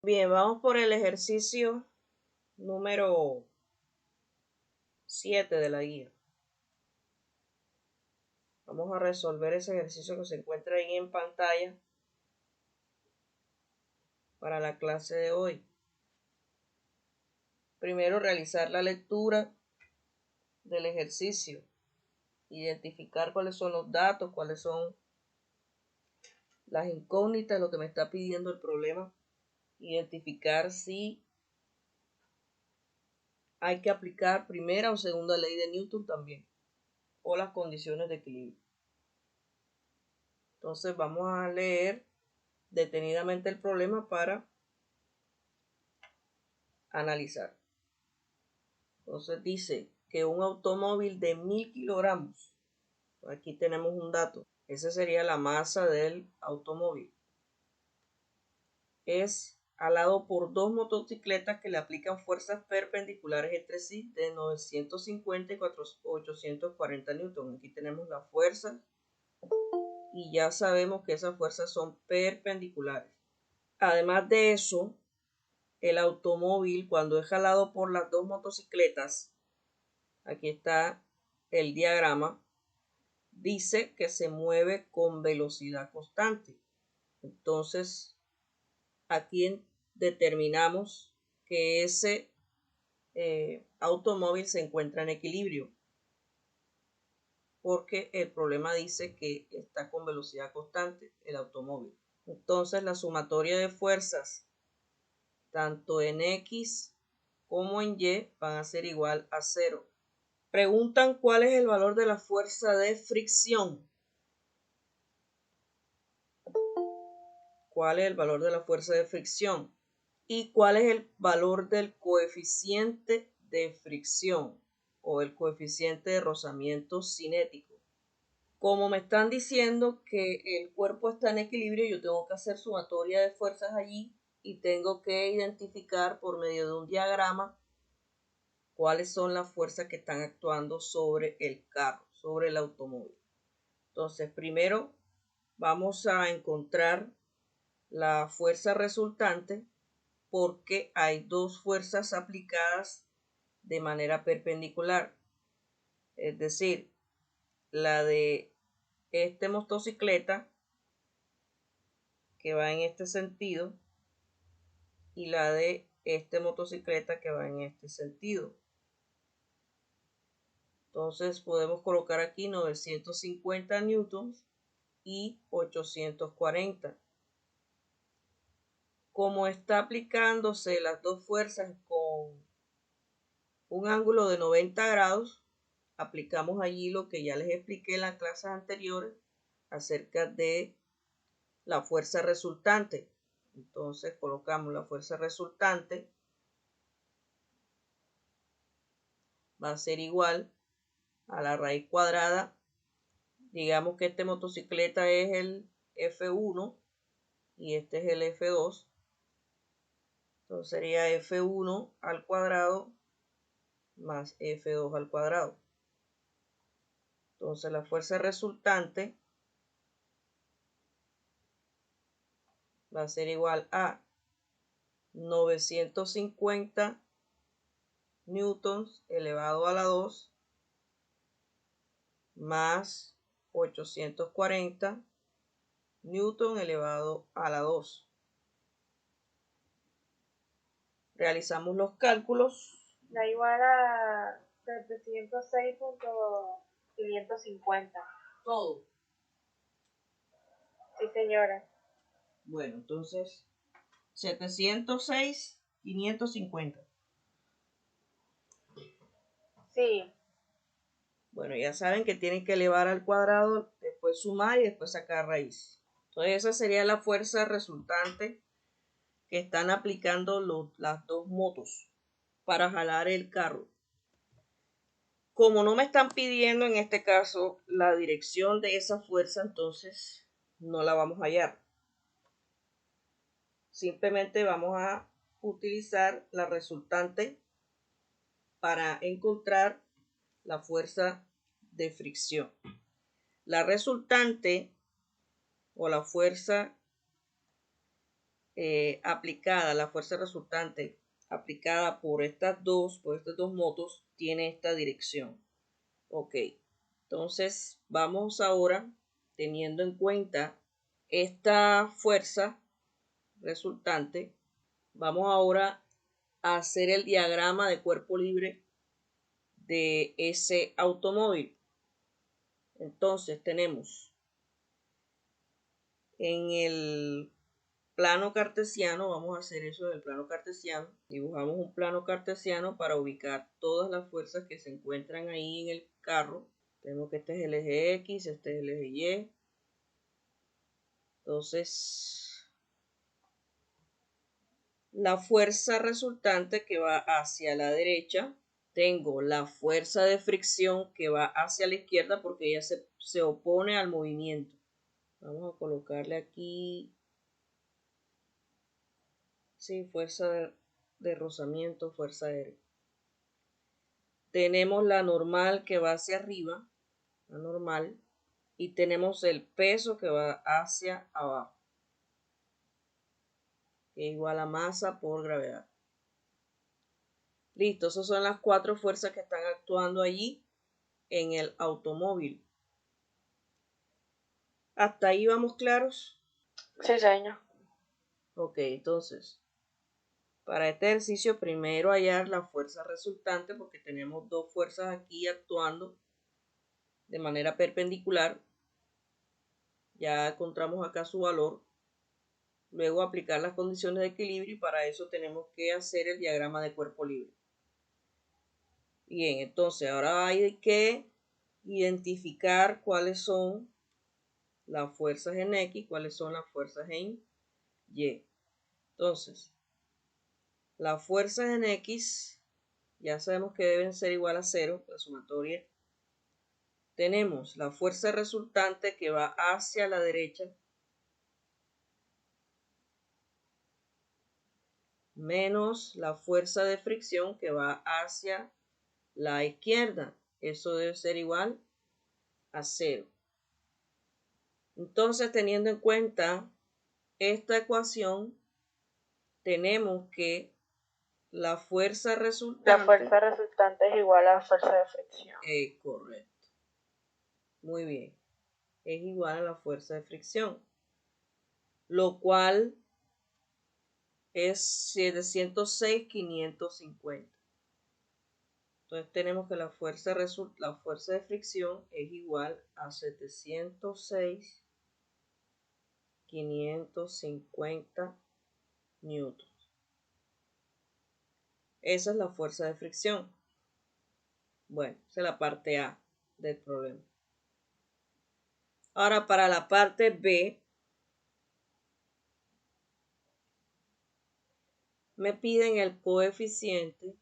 Bien, vamos por el ejercicio número 7 de la guía. Vamos a resolver ese ejercicio que se encuentra ahí en pantalla para la clase de hoy. Primero, realizar la lectura del ejercicio, identificar cuáles son los datos, cuáles son las incógnitas, lo que me está pidiendo el problema, identificar si hay que aplicar primera o segunda ley de Newton también, o las condiciones de equilibrio. Entonces vamos a leer detenidamente el problema para analizar. Entonces dice que un automóvil de 1000 kilogramos, aquí tenemos un dato, esa sería la masa del automóvil, es alado por dos motocicletas que le aplican fuerzas perpendiculares entre sí de 950 y 840 newton. Aquí tenemos la fuerza y ya sabemos que esas fuerzas son perpendiculares. Además de eso, el automóvil, cuando es jalado por las dos motocicletas, aquí está el diagrama, dice que se mueve con velocidad constante. Entonces, aquí determinamos que ese automóvil se encuentra en equilibrio, porque el problema dice que está con velocidad constante el automóvil. Entonces, la sumatoria de fuerzas, tanto en X como en Y, van a ser igual a 0. Preguntan cuál es el valor de la fuerza de fricción. ¿Cuál es el valor de la fuerza de fricción? ¿Y cuál es el valor del coeficiente de fricción o el coeficiente de rozamiento cinético? Como me están diciendo que el cuerpo está en equilibrio, yo tengo que hacer sumatoria de fuerzas allí y tengo que identificar por medio de un diagrama cuáles son las fuerzas que están actuando sobre el carro, sobre el automóvil. Entonces, primero vamos a encontrar la fuerza resultante porque hay dos fuerzas aplicadas de manera perpendicular. Es decir, la de esta motocicleta que va en este sentido y la de esta motocicleta que va en este sentido. Entonces podemos colocar aquí 950 newtons y 840. Como está aplicándose las dos fuerzas con un ángulo de 90 grados, aplicamos allí lo que ya les expliqué en las clases anteriores acerca de la fuerza resultante. Entonces colocamos la fuerza resultante, va a ser igual a la raíz cuadrada. Digamos que esta motocicleta es el F1 y este es el F2. Entonces sería F1 al cuadrado más F2 al cuadrado. Entonces la fuerza resultante va a ser igual a 950 newtons elevado a la 2 más 840 newton elevado a la 2. Realizamos los cálculos. Da igual a 706.550. Todo. Sí, señora. Bueno, entonces 706.550. Sí. Bueno, ya saben que tienen que elevar al cuadrado, después sumar y después sacar raíz. Entonces esa sería la fuerza resultante que están aplicando las dos motos para jalar el carro. Como no me están pidiendo en este caso la dirección de esa fuerza, entonces no la vamos a hallar. Simplemente vamos a utilizar la resultante para encontrar la fuerza de fricción. La resultante o la fuerza aplicada, la fuerza resultante aplicada por estos dos motos, tiene esta dirección. Ok, entonces vamos ahora, teniendo en cuenta esta fuerza resultante, vamos ahora a hacer el diagrama de cuerpo libre de ese automóvil. Entonces tenemos en el plano cartesiano, vamos a hacer eso del plano cartesiano. Dibujamos un plano cartesiano para ubicar todas las fuerzas que se encuentran ahí en el carro. Tenemos que este es el eje X, este es el eje Y. Entonces, la fuerza resultante que va hacia la derecha, tengo la fuerza de fricción que va hacia la izquierda porque ella se opone al movimiento. Vamos a colocarle aquí, sí, fuerza de rozamiento, fuerza aérea. Tenemos la normal que va hacia arriba, la normal, y tenemos el peso que va hacia abajo, que es igual a masa por gravedad. Listo, esas son las 4 fuerzas que están actuando allí en el automóvil. ¿Hasta ahí vamos claros? Sí, señor. Ok, entonces, para este ejercicio primero hallar la fuerza resultante porque tenemos dos fuerzas aquí actuando de manera perpendicular. Ya encontramos acá su valor. Luego aplicar las condiciones de equilibrio y para eso tenemos que hacer el diagrama de cuerpo libre. Bien, entonces ahora hay que identificar cuáles son las fuerzas en X, cuáles son las fuerzas en Y. Entonces, las fuerzas en X ya sabemos que deben ser igual a 0, la sumatoria. Tenemos la fuerza resultante que va hacia la derecha menos la fuerza de fricción que va hacia la izquierda. Eso debe ser igual a 0. Entonces, teniendo en cuenta esta ecuación, tenemos que la fuerza resultante... La fuerza resultante es igual a la fuerza de fricción. Correcto. Muy bien. Es igual a la fuerza de fricción. Lo cual es 706,550. Entonces tenemos que la fuerza de fricción es igual a 706,550 newtons. Esa es la fuerza de fricción. Bueno, esa es la parte A del problema. Ahora para la parte B, me piden el coeficiente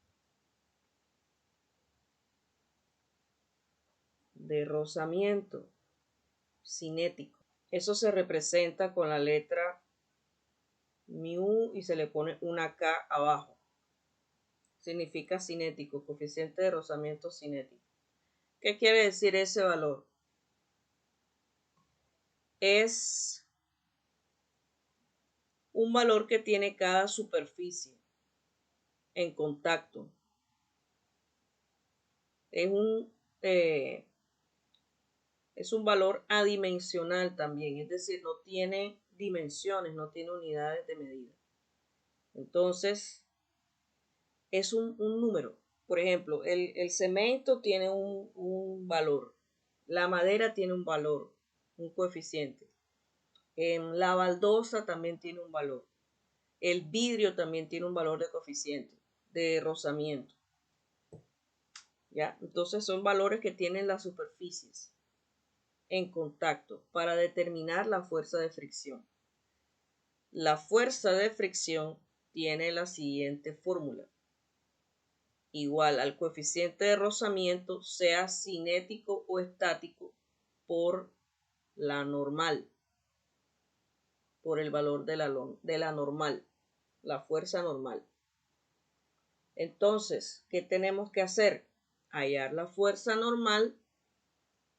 de rozamiento cinético. Eso se representa con la letra mu y se le pone una K abajo. Significa cinético, coeficiente de rozamiento cinético. ¿Qué quiere decir ese valor? Es un valor que tiene cada superficie en contacto. Es un valor adimensional también, es decir, no tiene dimensiones, no tiene unidades de medida. Entonces, es un número. Por ejemplo, el cemento tiene un valor, la madera tiene un valor, un coeficiente. La baldosa también tiene un valor. El vidrio también tiene un valor de coeficiente, de rozamiento. ¿Ya? Entonces son valores que tienen las superficies en contacto para determinar la fuerza de fricción. La fuerza de fricción tiene la siguiente fórmula. Igual al coeficiente de rozamiento, sea cinético o estático, por la normal, por el valor de la normal, la fuerza normal. Entonces, ¿qué tenemos que hacer? Hallar la fuerza normal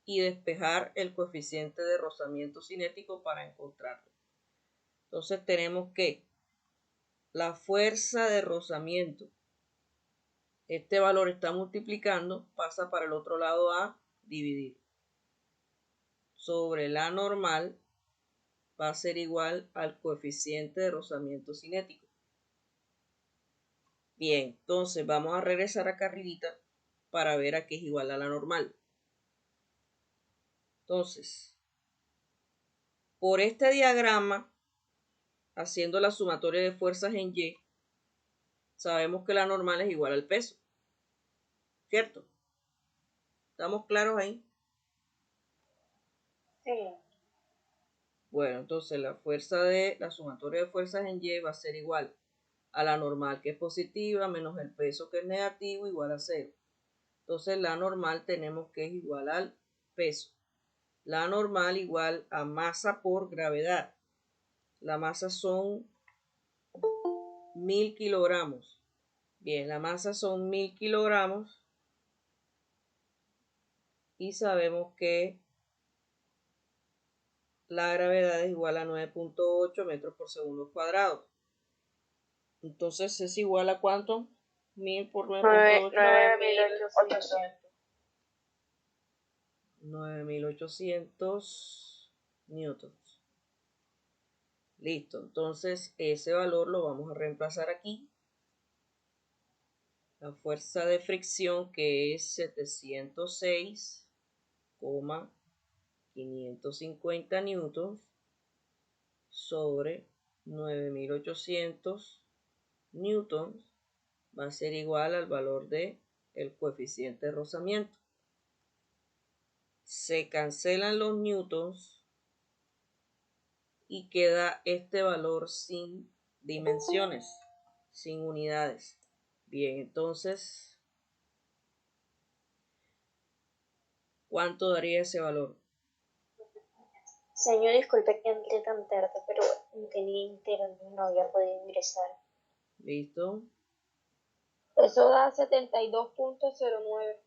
y despejar el coeficiente de rozamiento cinético para encontrarlo. Entonces tenemos que la fuerza de rozamiento. Este valor está multiplicando, pasa para el otro lado a dividir. Sobre la normal va a ser igual al coeficiente de rozamiento cinético. Bien, entonces vamos a regresar acá arribita para ver a qué es igual a la normal. Entonces, por este diagrama, haciendo la sumatoria de fuerzas en Y, sabemos que la normal es igual al peso. ¿Cierto? ¿Estamos claros ahí? Sí. Bueno, entonces la sumatoria de fuerzas en Y va a ser igual a la normal, que es positiva, menos el peso, que es negativo, igual a 0. Entonces la normal tenemos que es igual al peso. La normal igual a masa por gravedad. La masa son 1000 kilogramos. Bien, la masa son 1000 kilogramos y sabemos que la gravedad es igual a 9.8 metros por segundo cuadrado. Entonces es igual a ¿cuánto? 1000 por 9.8. 9800. 9800 newtons. Listo, entonces ese valor lo vamos a reemplazar aquí. La fuerza de fricción, que es 706,550 newtons sobre 9800 newtons, va a ser igual al valor de el coeficiente de rozamiento. Se cancelan los newtons y queda este valor sin dimensiones, sin unidades. Bien, entonces, ¿cuánto daría ese valor? Señor, disculpe que entre tan tarde, pero no tenía internet, no había podido ingresar. ¿Listo? Eso da 72.09.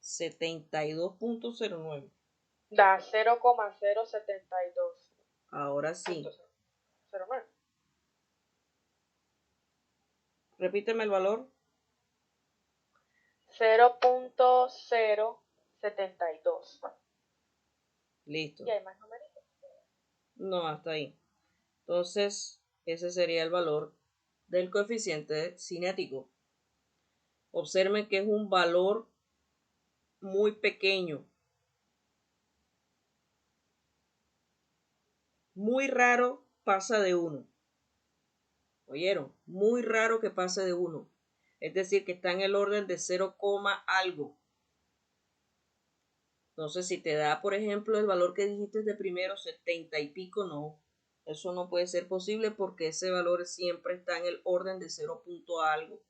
72.09. Da 0,072. Ahora sí. 09. Repíteme el valor. 0.072. Listo. ¿Y hay más numeritos? No, hasta ahí. Entonces, ese sería el valor del coeficiente cinético. Observen que es un valor muy pequeño. Muy raro pasa de 1. ¿Oyeron? Muy raro que pase de 1. Es decir, que está en el orden de 0, algo. Entonces, si te da, por ejemplo, el valor que dijiste de primero, 70 y pico, no. Eso no puede ser posible porque ese valor siempre está en el orden de 0 punto algo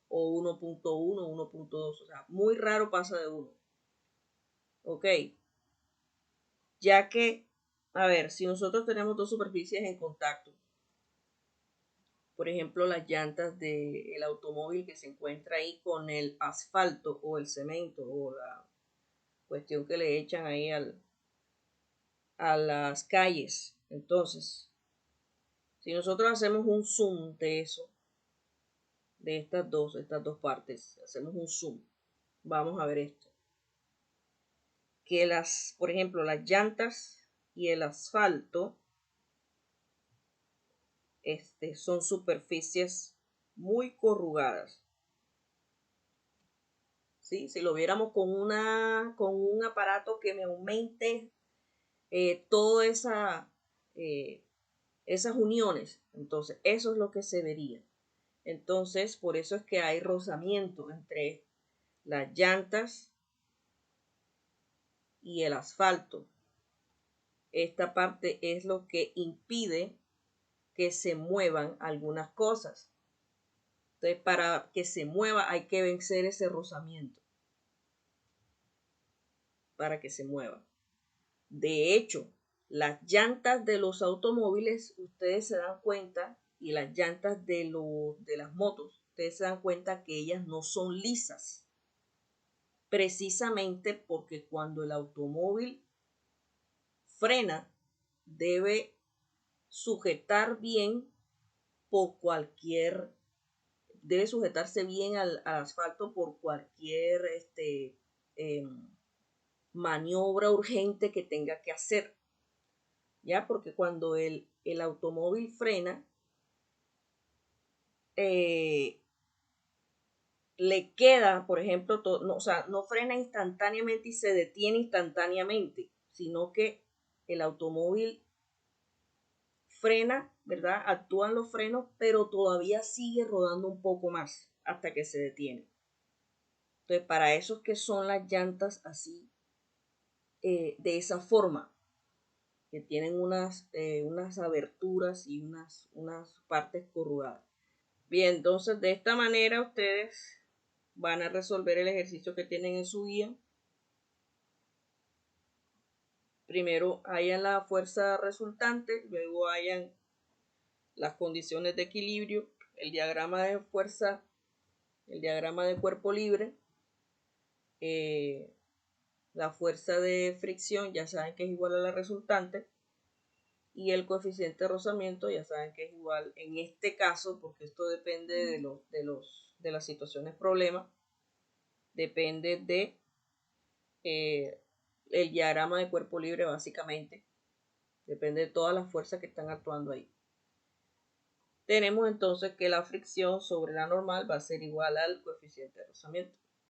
o 1.1, 1.2. O sea, muy raro pasa de 1. Ok. Ya que, a ver, si nosotros tenemos dos superficies en contacto, por ejemplo, las llantas del automóvil que se encuentra ahí con el asfalto o el cemento o la cuestión que le echan ahí a las calles. Entonces, si nosotros hacemos un zoom de eso, de estas dos partes, hacemos un zoom, vamos a ver esto. Que por ejemplo, las llantas y el asfalto son superficies muy corrugadas. ¿Sí? Si lo viéramos con un aparato que me aumente todas esas uniones, entonces eso es lo que se vería. Entonces, por eso es que hay rozamiento entre las llantas y el asfalto. Esta parte es lo que impide que se muevan algunas cosas. Entonces, para que se mueva hay que vencer ese rozamiento. Para que se mueva. De hecho, las llantas de los automóviles, ustedes se dan cuenta, y las llantas de las motos, ustedes se dan cuenta que ellas no son lisas. Precisamente porque cuando el automóvil frena, debe sujetar bien por cualquier, debe sujetarse bien al asfalto por cualquier maniobra urgente que tenga que hacer. ¿Ya? Porque cuando el automóvil frena, le queda, por ejemplo, no, o sea, no frena instantáneamente y se detiene instantáneamente, sino que el automóvil frena, ¿verdad? Actúan los frenos, pero todavía sigue rodando un poco más hasta que se detiene. Entonces, para eso es que son las llantas así, de esa forma, que tienen unas aberturas y unas partes corrugadas. Bien, entonces de esta manera ustedes van a resolver el ejercicio que tienen en su guía. Primero hayan la fuerza resultante, luego hayan las condiciones de equilibrio, el diagrama de fuerza, el diagrama de cuerpo libre, la fuerza de fricción, ya saben que es igual a la resultante, y el coeficiente de rozamiento, ya saben que es igual en este caso, porque esto depende de las situaciones problema, depende de el diagrama de cuerpo libre básicamente, depende de todas las fuerzas que están actuando ahí. Tenemos entonces que la fricción sobre la normal va a ser igual al coeficiente de rozamiento.